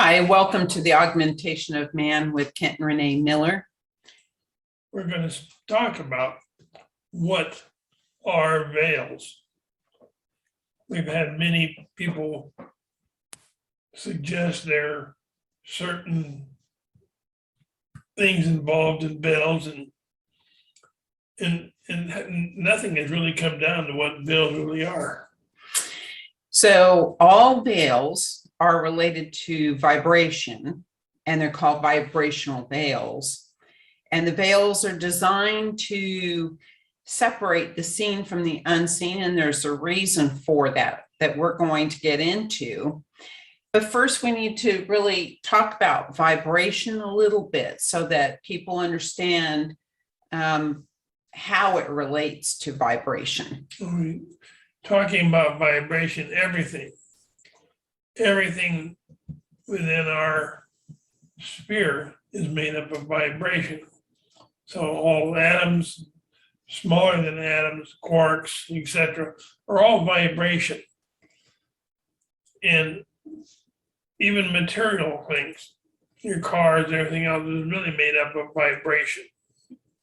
Hi, welcome to the Augmentation of Man with Kent and Renee Miller. We're going to talk about what are veils. We've had many people suggest there are certain things involved in veils, and nothing has really come down to what veils really are. So all veils are related to vibration, and they're called vibrational veils. And the veils are designed to separate the seen from the unseen, and there's a reason for that we're going to get into. But first, we need to really talk about vibration a little bit so that people understand how it relates to vibration. Talking about vibration, everything within our sphere is made up of vibration. So all atoms, smaller than atoms, quarks, etc., are all vibration. And even material things, your cars, everything else is really made up of vibration.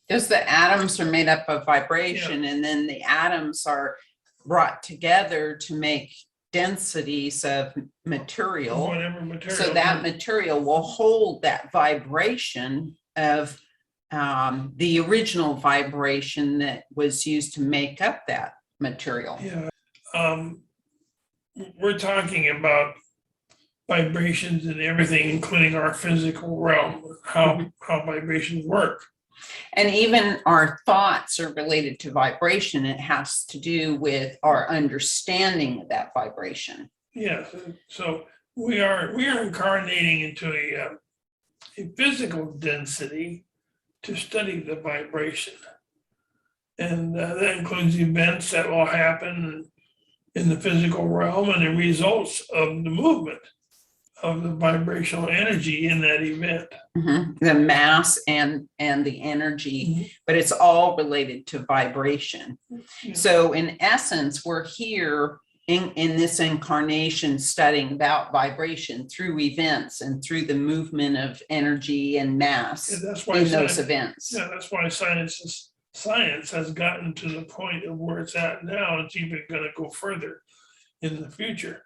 Because the atoms are made up of vibration, and then the atoms are brought together to make densities of material. Whatever material. So that material will hold that vibration of the original vibration that was used to make up that material. Yeah. We're talking about vibrations and everything, including our physical realm, how vibrations work. And even our thoughts are related to vibration. It has to do with our understanding of that vibration. Yes. So we are incarnating into a physical density to study the vibration. And that includes events that will happen in the physical realm and the results of the movement of the vibrational energy in that event. The mass and the energy, but it's all related to vibration. Yeah. So in essence, we're here in this incarnation studying about vibration through events and through the movement of energy and mass in those events. Yeah, that's why science has gotten to the point of where it's at now. It's even going to go further in the future.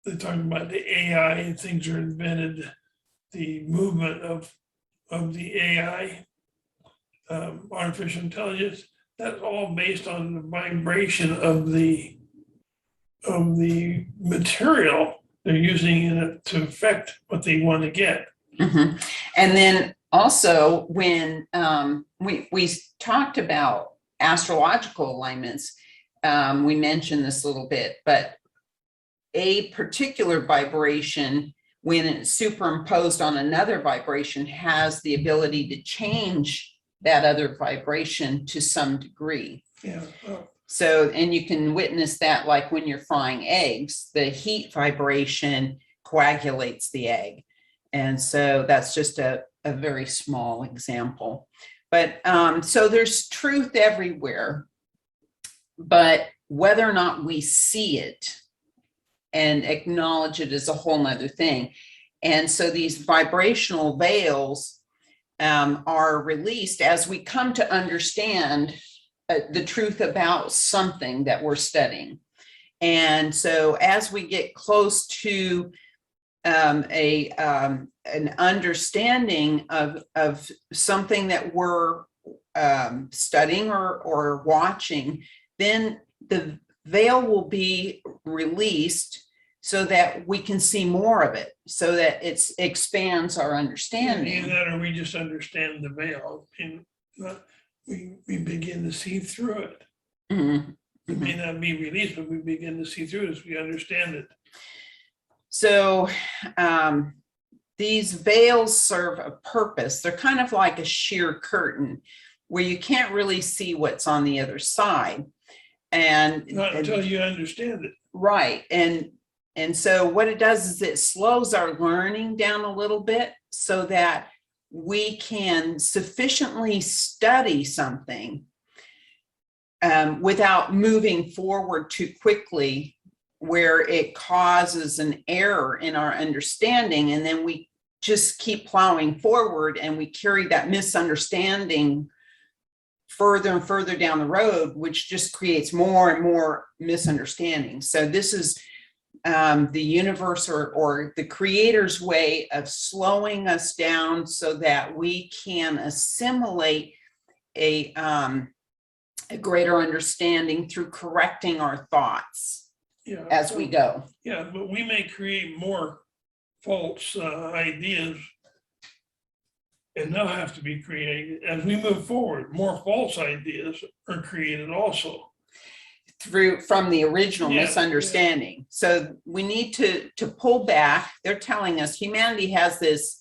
They're talking about the AI and things are invented, the movement of the AI, artificial intelligence. That's all based on the vibration of the material they're using in it to affect what they want to get. And then also when we talked about astrological alignments, we mentioned this a little bit, but a particular vibration, when it's superimposed on another vibration, has the ability to change that other vibration to some degree. Yeah. So, and you can witness that like when you're frying eggs, the heat vibration coagulates the egg. And so that's just a very small example. But so there's truth everywhere, but whether or not we see it and acknowledge it is a whole nother thing. And so these vibrational veils are released as we come to understand the truth about something that we're studying. And so as we get close to an understanding of something that we're studying or watching, then the veil will be released so that we can see more of it, so that it expands our understanding. Either that or we just understand the veil and we begin to see through it. It may not be released, but we begin to see through it as we understand it. So these veils serve a purpose. They're kind of like a sheer curtain where you can't really see what's on the other side. And not until you understand it. Right. And so what it does is it slows our learning down a little bit so that we can sufficiently study something without moving forward too quickly where it causes an error in our understanding, and then we just keep plowing forward and we carry that misunderstanding further and further down the road, which just creates more and more misunderstanding. So this is the universe or the creator's way of slowing us down so that we can assimilate a greater understanding through correcting our thoughts as we go. Yeah, but we may create more false ideas, and they'll have to be created as we move forward. More false ideas are created also From the original misunderstanding. So we need to pull back. They're telling us humanity has this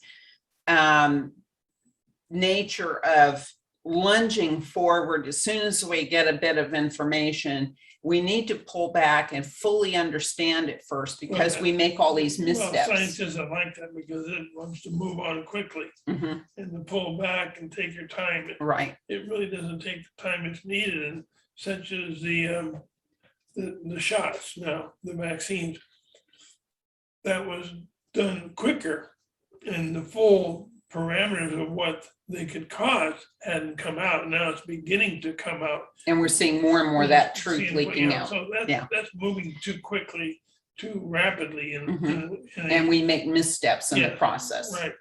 nature of lunging forward as soon as we get a bit of information. We need to pull back and fully understand it first, because we make all these missteps. Science isn't like that, because it wants to move on quickly, and to pull back and take your time. Right. It really doesn't take the time it's needed, and such as the shots now, the vaccines, that was done quicker, and the full parameters of what they could cause hadn't come out. Now it's beginning to come out, and we're seeing more and more of that truth leaking out. So that's moving too quickly, too rapidly, and we make missteps in the process. Right.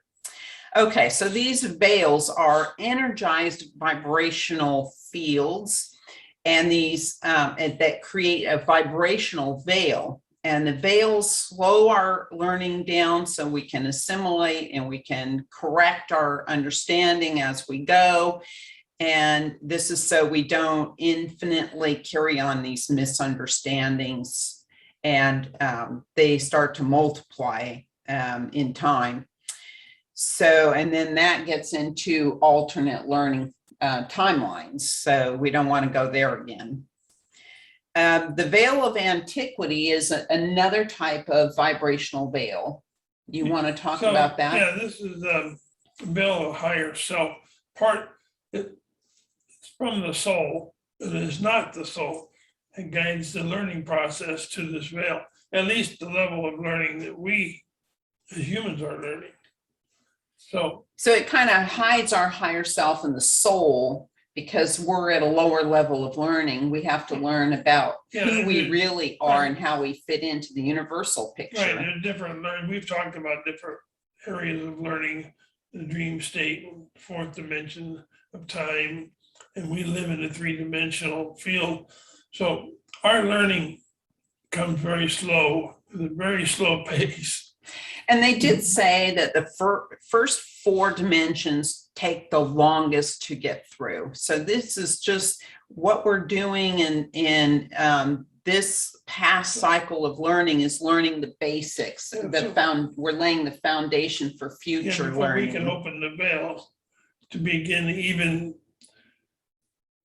Okay, so these veils are energized vibrational fields, and these that create a vibrational veil. And the veils slow our learning down so we can assimilate and we can correct our understanding as we go. And this is so we don't infinitely carry on these misunderstandings, and they start to multiply in time. So, and then that gets into alternate learning timelines. So we don't want to go there again. The veil of antiquity is another type of vibrational veil. You want to talk about that? Yeah, this is the veil of higher self. It's from the soul, but it is not the soul. It guides the learning process to this veil, at least the level of learning that we as humans are learning. So it kind of hides our higher self and the soul, because we're at a lower level of learning. We have to learn about who we really are and how we fit into the universal picture. Right, there's different learning. We've talked about different areas of learning, the dream state, fourth dimension of time, and we live in a three-dimensional field. So our learning comes very slow, at a very slow pace. And they did say that the first 4 dimensions take the longest to get through. So this is just what we're doing in this past cycle of learning, is learning the basics. We're laying the foundation for future learning. We can open the veil to begin, even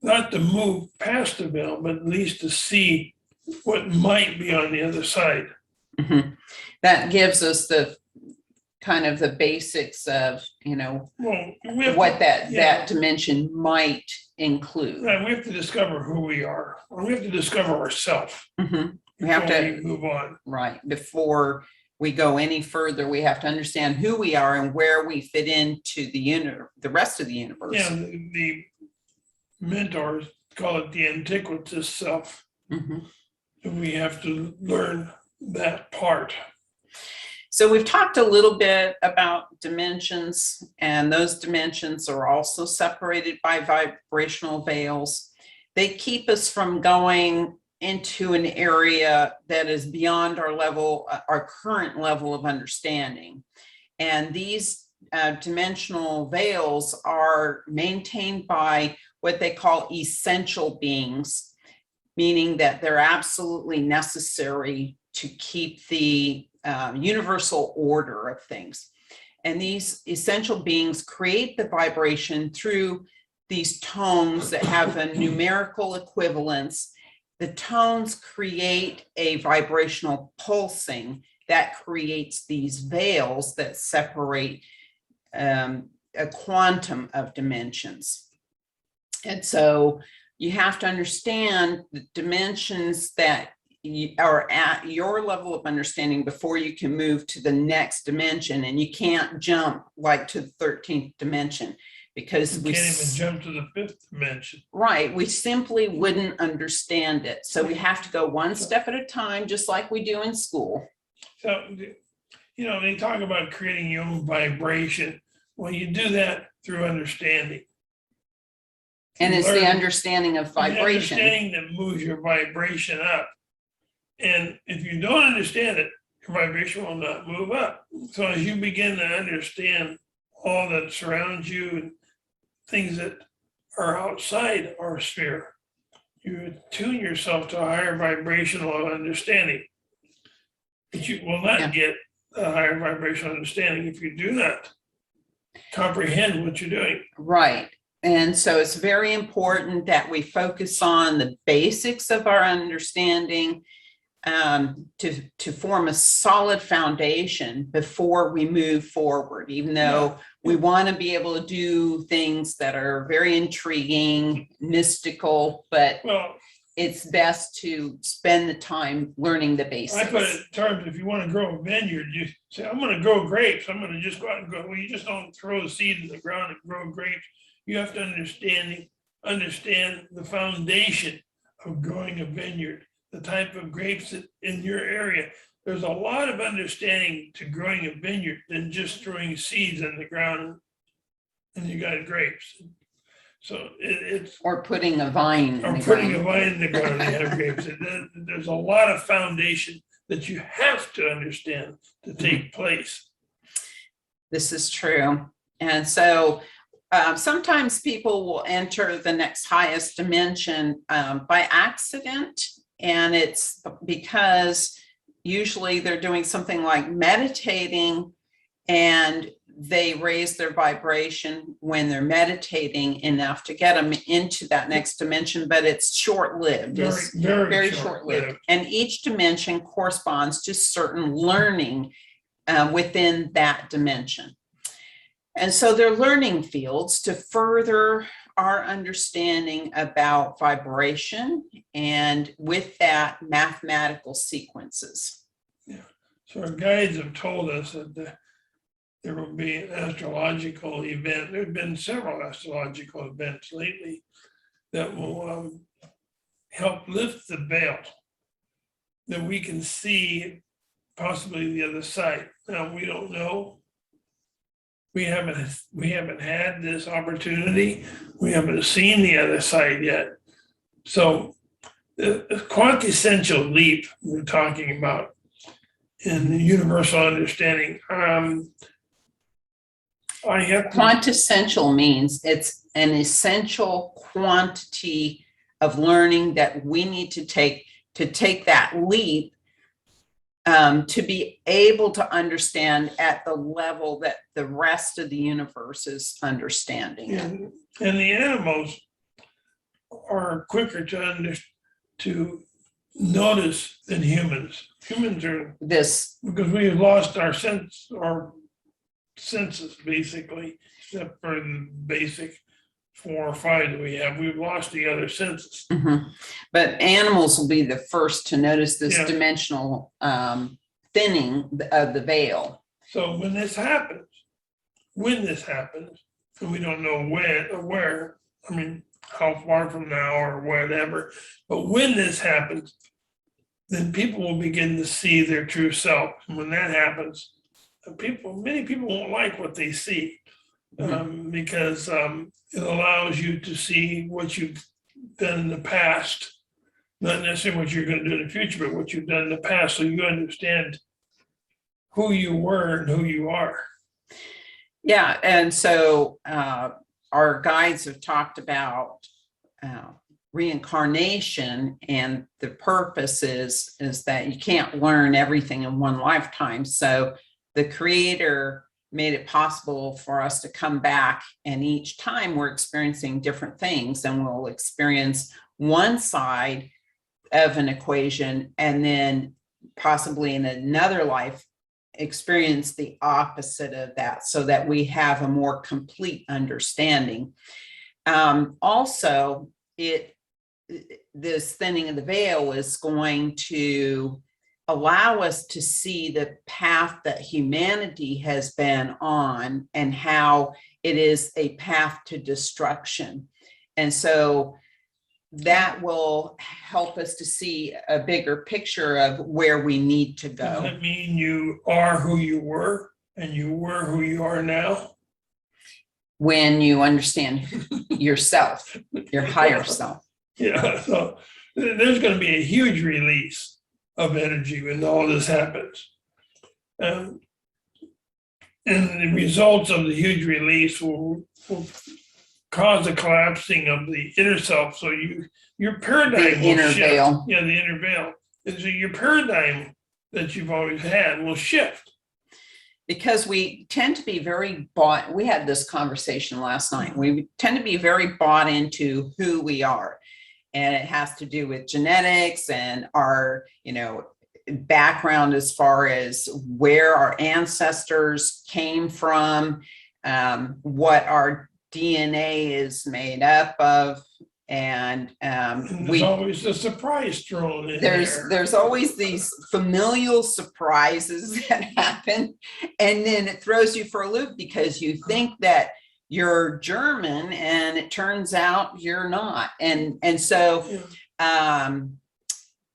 not to move past the veil, but at least to see what might be on the other side. That gives us the kind of the basics of, what that dimension might include. Right, we have to discover who we are, or we have to discover ourselves. We have to move on. Right. Before we go any further, we have to understand who we are and where we fit into the rest of the universe. Yeah, the mentors call it the antiquitous self. We have to learn that part. So we've talked a little bit about dimensions, and those dimensions are also separated by vibrational veils. They keep us from going into an area that is beyond our current level of understanding. And these dimensional veils are maintained by what they call essential beings, meaning that they're absolutely necessary to keep the universal order of things. And these essential beings create the vibration through these tones that have a numerical equivalence. The tones create a vibrational pulsing that creates these veils that separate a quantum of dimensions. And so you have to understand the dimensions that or at your level of understanding before you can move to the next dimension, and you can't jump like to the 13th dimension because You we can't even jump to the 5th dimension. right, we simply wouldn't understand it. So we have to go one step at a time, just like we do in school. So, they talk about creating your own vibration. Well, you do that through understanding. And it's the understanding of The vibration. understanding that moves your vibration up. And if you don't understand it, your vibration will not move up. So as you begin to understand all that surrounds you and things that are outside our sphere, you attune yourself to a higher vibrational understanding. But you will not get a higher vibrational understanding if you do not comprehend what you're doing. Right. And so it's very important that we focus on the basics of our understanding to form a solid foundation before we move forward, even though we want to be able to do things that are very intriguing, mystical, but it's best to spend the time learning the basics. I put it in terms, if you want to grow a vineyard, you say, I'm going to grow grapes. I'm going to just go out and grow. Well, you just don't throw a seed in the ground and grow grapes. You have to understand the foundation of growing a vineyard, the type of grapes in your area. There's a lot of understanding to growing a vineyard than just throwing seeds in the ground and you got grapes. So it's or putting a vine or putting a vine in the ground and have grapes. There's a lot of foundation that you have to understand to take place. This is true. And so sometimes people will enter the next highest dimension by accident. And it's because usually they're doing something like meditating and they raise their vibration when they're meditating enough to get them into that next dimension, but it's short-lived. It's very short-lived. And each dimension corresponds to certain learning within that dimension. And so they're learning fields to further our understanding about vibration and with that mathematical sequences. Yeah. So our guides have told us that there will be an astrological event. There have been several astrological events lately that will help lift the veil, that we can see possibly the other side. Now, we don't know. We haven't had this opportunity. We haven't seen the other side yet. So the quintessential leap we're talking about in the universal understanding, quintessential means it's an essential quantity of learning that we need to take that leap to be able to understand at the level that the rest of the universe is understanding. And the animals are quicker to notice than humans. Humans are because we have lost our senses basically, except for the basic 4 or 5 that we have. We've lost the other senses. Mm-hmm. But animals will be the first to notice this dimensional thinning of the veil. So when this happens, and we don't know when or where, I mean, how far from now or whatever, but when this happens, then people will begin to see their true self. And when that happens, many people won't like what they see. Because it allows you to see what you've done in the past, not necessarily what you're going to do in the future, but what you've done in the past, so you understand who you were and who you are. Yeah, and so our guides have talked about reincarnation, and the purpose is that you can't learn everything in one lifetime. So the Creator made it possible for us to come back, and each time we're experiencing different things, and we'll experience one side of an equation and then possibly in another life experience the opposite of that, so that we have a more complete understanding. Also, it this thinning of the veil is going to allow us to see the path that humanity has been on and how it is a path to destruction. And so that will help us to see a bigger picture of where we need to Does go. it mean you are who you were and you were who you are now? When you understand yourself, your higher self. Yeah, so there's going to be a huge release of energy when all this happens. And the results of the huge release will cause a collapsing of the inner self. So your paradigm The will inner shift. veil. Yeah, the inner veil. And so your paradigm that you've always had will shift. Because we tend to be very bought, we had this conversation last night. We tend to be very bought into who we are. And it has to do with genetics and our, background as far as where our ancestors came from, what our DNA is made up of. And there's always a surprise thrown in there. There's always these familial surprises that happen, and then it throws you for a loop because you think that you're German and it turns out you're not. And so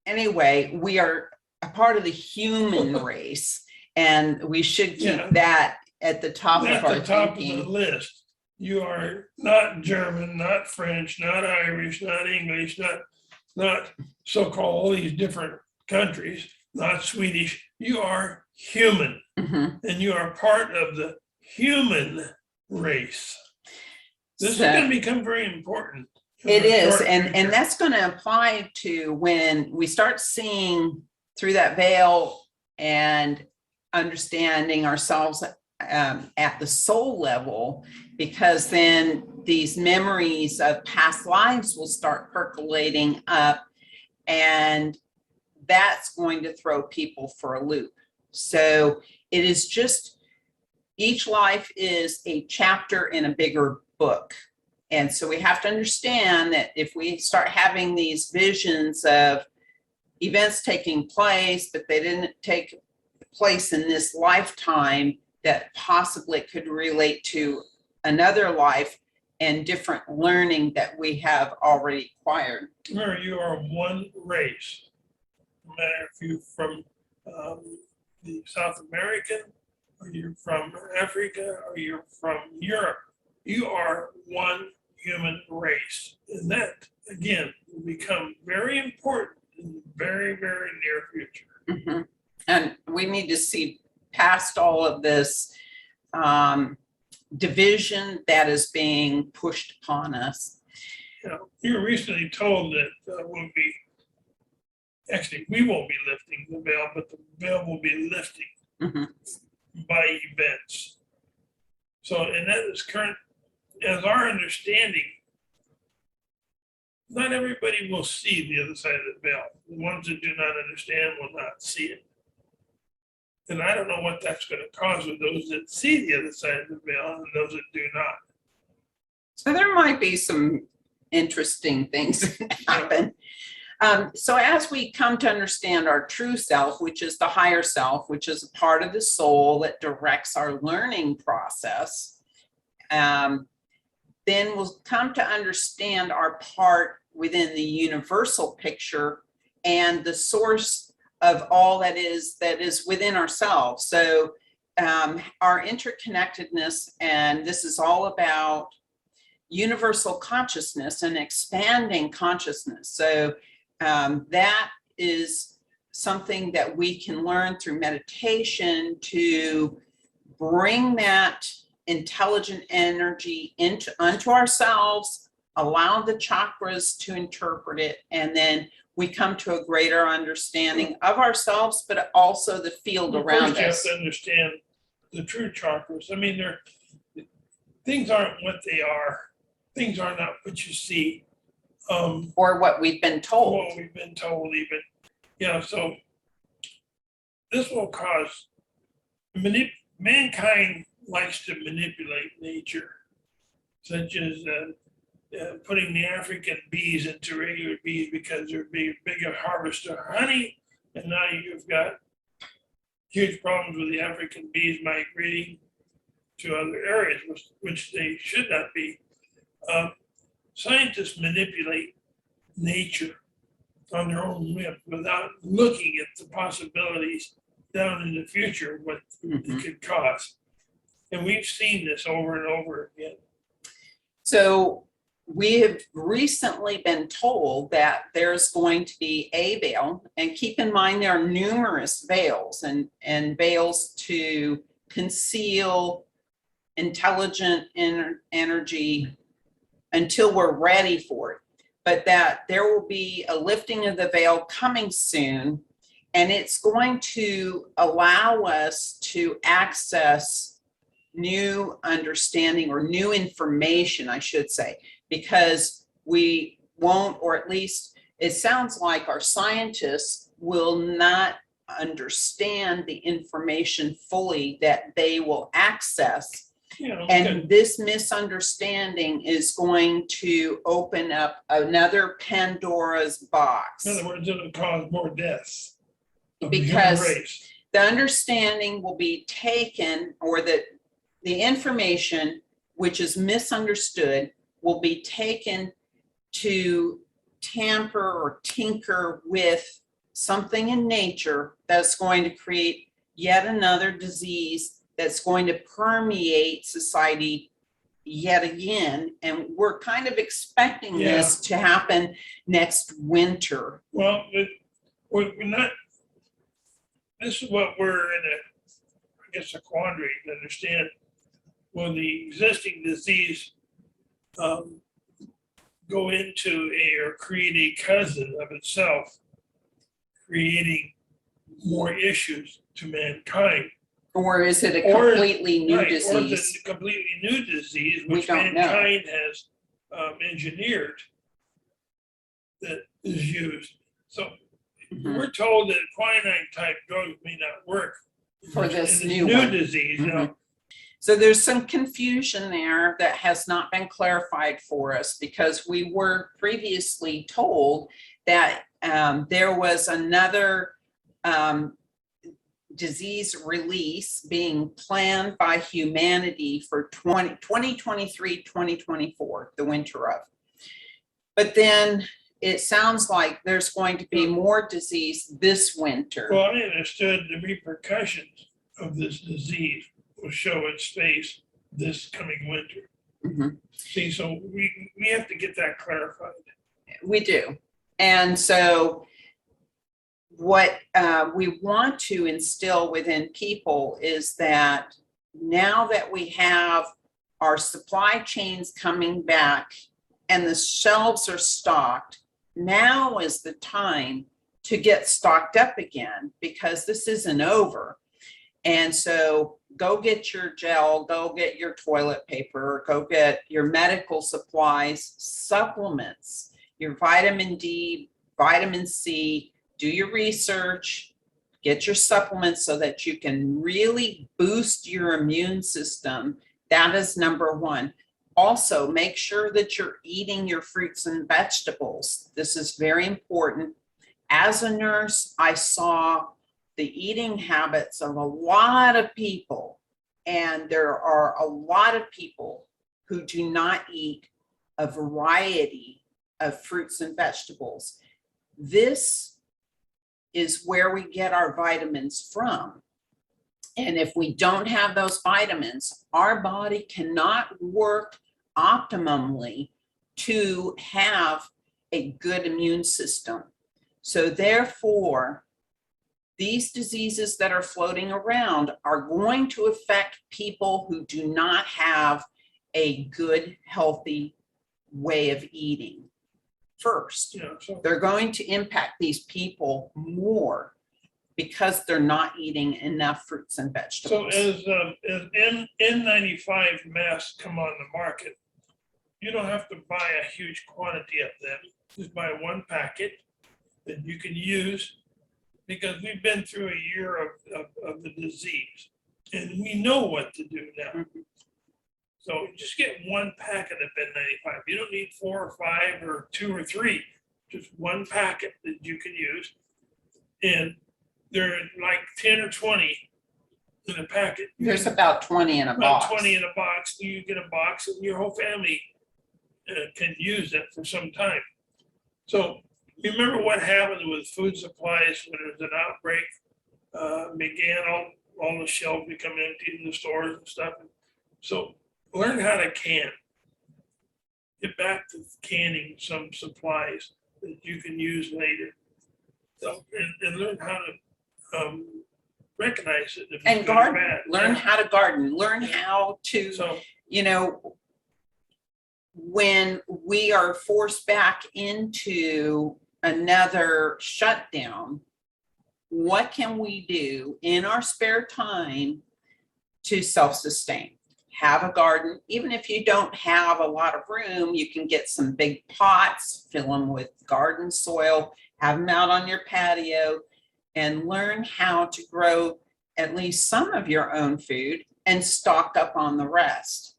anyway, we are a part of the human race, and we should keep that at the top of our thinking. Of the list. You are not German, not French, not Irish, not English, not so-called all these different countries, not Swedish. You are human, and you are part of the human race. This is going to become very important. It is, and that's going to apply to when we start seeing through that veil and understanding ourselves at the soul level, because then these memories of past lives will start percolating up, and that's going to throw people for a loop. So it is just, each life is a chapter in a bigger book. And so we have to understand that if we start having these visions of events taking place, but they didn't take place in this lifetime, that possibly could relate to another life and different learning that we have already acquired. Remember, you are one race. No matter if you're from the South American, or you're from Africa, or you're from Europe, you are one human race. And that, again, will become very important in the very, very near future. And we need to see past all of this division that is being pushed upon us. You were recently told that we won't be lifting the veil, but the veil will be lifting by events. So, and that is current, as our understanding, not everybody will see the other side of the veil. The ones that do not understand will not see it. And I don't know what that's going to cause with those that see the other side of the veil and those that do not. So there might be some interesting things that happen. So as we come to understand our true self, which is the higher self, which is a part of the soul that directs our learning process, then we'll come to understand our part within the universal picture and the source of all that is within ourselves. So our interconnectedness, and this is all about universal consciousness and expanding consciousness. So that is something that we can learn through meditation to bring that intelligent energy onto ourselves, allow the chakras to interpret it, and then we come to a greater understanding of ourselves, but also the field around us. You have to understand the true chakras. I mean, things aren't what they are. Things are not what you see. Or what we've been told. What we've been told even. So this will cause, mankind likes to manipulate nature, such as putting the African bees into regular bees because they're being bigger harvester of honey, and now you've got huge problems with the African bees migrating to other areas, which they should not be. Scientists manipulate nature on their own whim without looking at the possibilities down in the future, what it could cause. And we've seen this over and over again. So we have recently been told that there's going to be a veil, and keep in mind there are numerous veils and veils to conceal intelligent energy until we're ready for it. But that there will be a lifting of the veil coming soon, and it's going to allow us to access new understanding or new information, I should say, because we won't, or at least it sounds like our scientists will not understand the information fully that they will access. And this misunderstanding is going to open up another Pandora's box. In other words, it'll cause more deaths. Because the understanding will be taken, or the information which is misunderstood will be taken to tamper or tinker with something in nature that's going to create yet another disease that's going to permeate society yet again. And we're kind of expecting this to happen next winter. Well, we're not, this is what we're in a quandary to understand. Will the existing disease go into or create a cousin of itself, creating more issues to mankind? Or is it a completely new disease? Or is it a completely new disease which mankind has engineered that is used? So we're told that quinine type drugs may not work for this new disease. Now, so there's some confusion there that has not been clarified for us, because we were previously told that there was another disease release being planned by humanity for 2023, 2024, the winter of. But then it sounds like there's going to be more disease this winter. Well, I understood the repercussions of this disease will show its face this coming winter. See, so we have to get that clarified. We do. And so what we want to instill within people is that now that we have our supply chains coming back and the shelves are stocked, now is the time to get stocked up again, because this isn't over. And so go get your gel, go get your toilet paper, go get your medical supplies, supplements, your vitamin D, vitamin C. Do your research, get your supplements so that you can really boost your immune system. That is number one. Also, make sure that you're eating your fruits and vegetables. This is very important. As a nurse, I saw the eating habits of a lot of people, and there are a lot of people who do not eat a variety of fruits and vegetables. This is where we get our vitamins from. And if we don't have those vitamins, our body cannot work optimally to have a good immune system. So therefore, these diseases that are floating around are going to affect people who do not have a good, healthy way of eating. First, they're going to impact these people more because they're not eating enough fruits and vegetables. So as N95 masks come on the market, you don't have to buy a huge quantity of them. Just buy one packet that you can use, because we've been through a year of the disease, and we know what to do now. So just get one packet of Ben95. You don't need 4 or 5 or 2 or 3. Just one packet that you can use. And they're like 10 or 20 in a packet. There's about 20 in a About box. 20 in a box. You get a box and your whole family can use it for some time. So you remember what happened with food supplies when there was an outbreak? Began all the shelves become empty in the stores and stuff. So learn how to can. Get back to canning some supplies that you can use later. So, and learn how to recognize it. If And it's good or garden, bad. learn Yeah. how to garden, learn how to, So you know, when we are forced back into another shutdown, what can we do in our spare time to self-sustain? Have a garden. Even if you don't have a lot of room, you can get some big pots, fill them with garden soil, have them out on your patio, and learn how to grow at least some of your own food and stock up on the rest.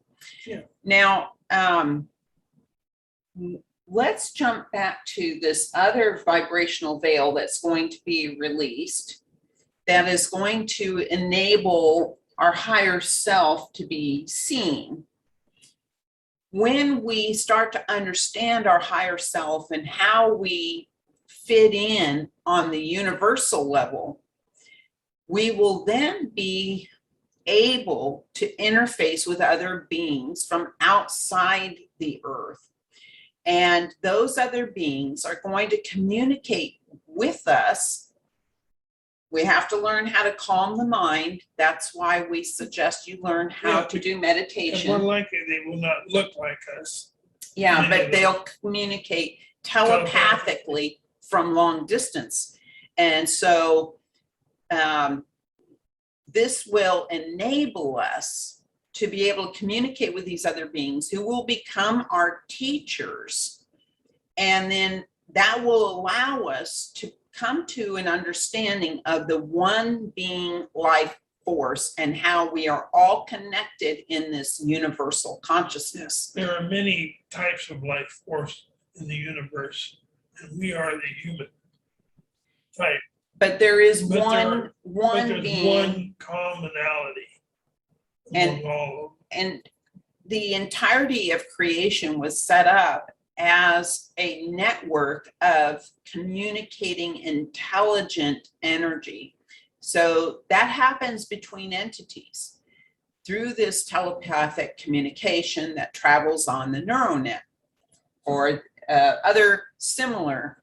Yeah. Now, let's jump back to this other vibrational veil that's going to be released that is going to enable our higher self to be seen. When we start to understand our higher self and how we fit in on the universal level, we will then be able to interface with other beings from outside the earth. And those other beings are going to communicate with us. We have to learn how to calm the mind. That's why we suggest you learn how Yeah, to do and more meditation. likely they will not look like us. Yeah, many but of they'll communicate telepathically from long distance. And so this will enable us to be able to communicate with these other beings who will become our teachers. And then that will allow us to come to an understanding of the one being life force and how we are all connected in this universal consciousness. There are many types of life force in the universe, and we are the human type. But there is But one there's being, one commonality among all of them. and the entirety of creation was set up as a network of communicating intelligent energy. So that happens between entities through this telepathic communication that travels on the neuronet or other similar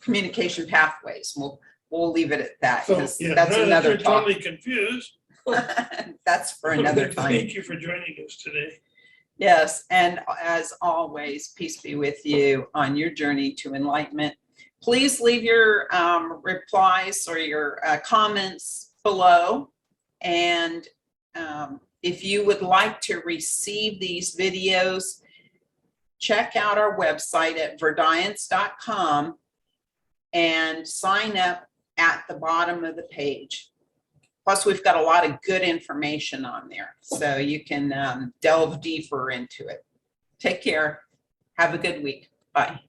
communication pathways. We'll leave it at that So, because yeah, that's now that another you're talk. totally confused. That's for another time. Thank you for joining us today. Yes, and as always, peace be with you on your journey to enlightenment. Please leave your replies or your comments below. And if you would like to receive these videos, check out our website at verdience.com and sign up at the bottom of the page. Plus, we've got a lot of good information on there, so you can delve deeper into it. Take care. Have a good week. Bye.